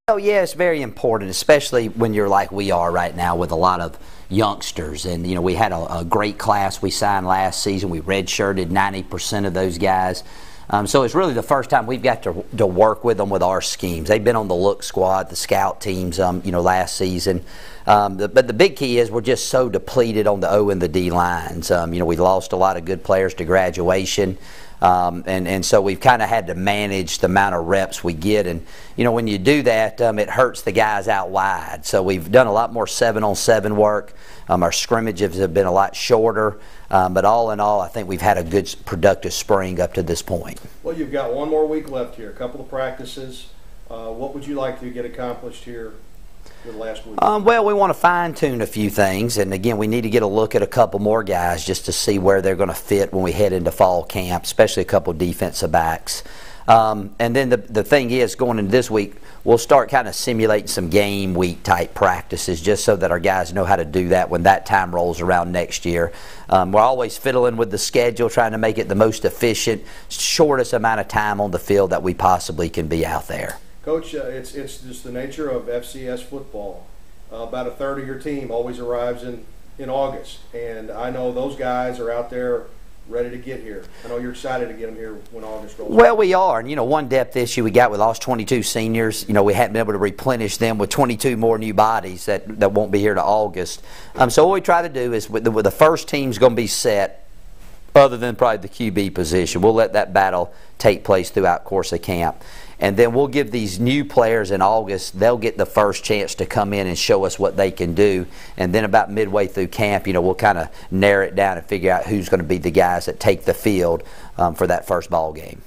Oh yeah, it's very important, especially when you're like we are right now with a lot of youngsters. And you know, we had a great class we signed last season. We redshirted 90% of those guys. So it's really the first time we've got to work with them with our schemes. They've been on the look squad, the scout teams, you know, last season. But the big key is we're just so depleted on the O and the D lines. You know, we lost a lot of good players to graduation. And so we've kind of had to manage the amount of reps we get. And, you know, when you do that, it hurts the guys out wide. So we've done a lot more 7-on-7 work. Our scrimmages have been a lot shorter. But all in all, I think we've had a good, productive spring up to this point. Well, you've got one more week left here, a couple of practices. What would you like to get accomplished here the last week? Well, we want to fine-tune a few things, and again, we need to get a look at a couple more guys just to see where they're going to fit when we head into fall camp, especially a couple defensive backs. And then the thing is, going into this week, we'll start kind of simulating some game week type practices just so that our guys know how to do that when that time rolls around next year. We're always fiddling with the schedule, trying to make it the most efficient, shortest amount of time on the field that we possibly can be out there. Coach, it's just the nature of FCS football. About a third of your team always arrives in August, and I know those guys are out there ready to get here. I know you're excited to get them here when August rolls. Well, we are, and you know, one depth issue we got, we lost 22 seniors. You know, we hadn't been able to replenish them with 22 more new bodies that won't be here to August. So what we try to do is, with the first team's going to be set, other than probably the QB position. We'll let that battle take place throughout course of camp. And then we'll give these new players in August, they'll get the first chance to come in and show us what they can do. And then about midway through camp, you know, we'll kind of narrow it down and figure out who's going to be the guys that take the field for that first ball game.